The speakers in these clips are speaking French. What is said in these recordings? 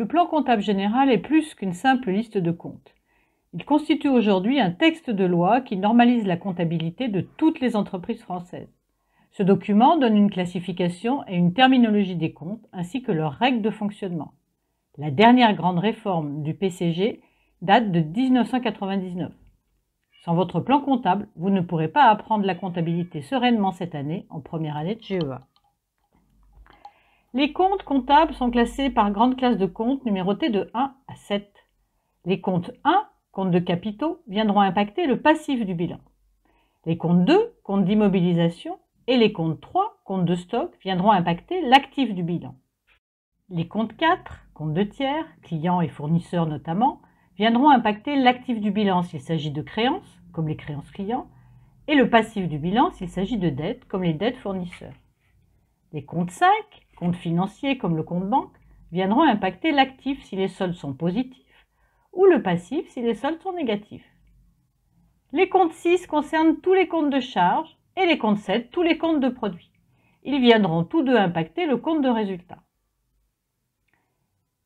Le plan comptable général est plus qu'une simple liste de comptes. Il constitue aujourd'hui un texte de loi qui normalise la comptabilité de toutes les entreprises françaises. Ce document donne une classification et une terminologie des comptes ainsi que leurs règles de fonctionnement. La dernière grande réforme du PCG date de 1999. Sans votre plan comptable, vous ne pourrez pas apprendre la comptabilité sereinement cette année en première année de GEA. Les comptes comptables sont classés par grande classe de comptes numérotées de 1 à 7. Les comptes 1, comptes de capitaux, viendront impacter le passif du bilan. Les comptes 2, comptes d'immobilisation, et les comptes 3, comptes de stock, viendront impacter l'actif du bilan. Les comptes 4, comptes de tiers, clients et fournisseurs notamment, viendront impacter l'actif du bilan s'il s'agit de créances, comme les créances clients, et le passif du bilan s'il s'agit de dettes, comme les dettes fournisseurs. Les comptes 5, comptes financiers comme le compte banque, viendront impacter l'actif si les soldes sont positifs ou le passif si les soldes sont négatifs. Les comptes 6 concernent tous les comptes de charges et les comptes 7 tous les comptes de produits. Ils viendront tous deux impacter le compte de résultat.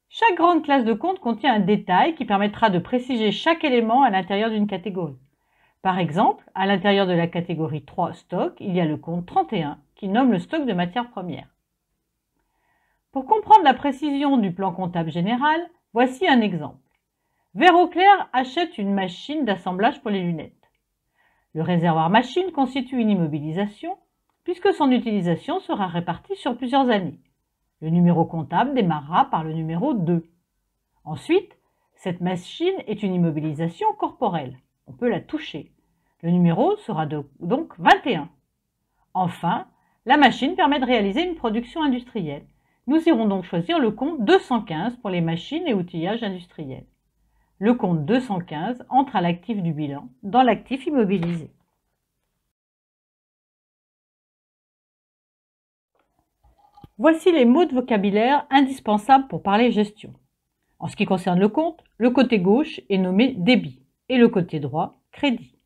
Chaque grande classe de comptes contient un détail qui permettra de préciser chaque élément à l'intérieur d'une catégorie. Par exemple, à l'intérieur de la catégorie 3 stock, il y a le compte 31 qui nomme le stock de matières premières. Pour comprendre la précision du plan comptable général, voici un exemple. Vert-Eau-Clair achète une machine d'assemblage pour les lunettes. Le réservoir machine constitue une immobilisation puisque son utilisation sera répartie sur plusieurs années. Le numéro comptable démarrera par le numéro 2. Ensuite, cette machine est une immobilisation corporelle. On peut la toucher. Le numéro sera donc 21. Enfin, la machine permet de réaliser une production industrielle. Nous irons donc choisir le compte 215 pour les machines et outillages industriels. Le compte 215 entre à l'actif du bilan dans l'actif immobilisé. Voici les mots de vocabulaire indispensables pour parler gestion. En ce qui concerne le compte, le côté gauche est nommé débit et le côté droit crédit.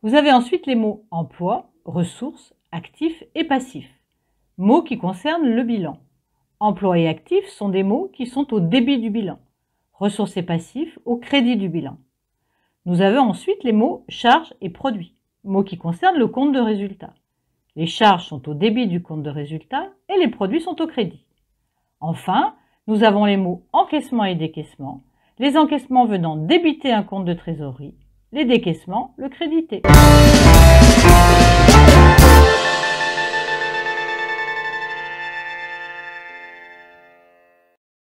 Vous avez ensuite les mots emploi, ressources, actifs et passifs, mots qui concernent le bilan. Emploi et actifs sont des mots qui sont au débit du bilan. Ressources et passifs au crédit du bilan. Nous avons ensuite les mots charges et produits, mots qui concernent le compte de résultat. Les charges sont au débit du compte de résultat et les produits sont au crédit. Enfin, nous avons les mots encaissement et décaissement, les encaissements venant débiter un compte de trésorerie, les décaissements le créditer.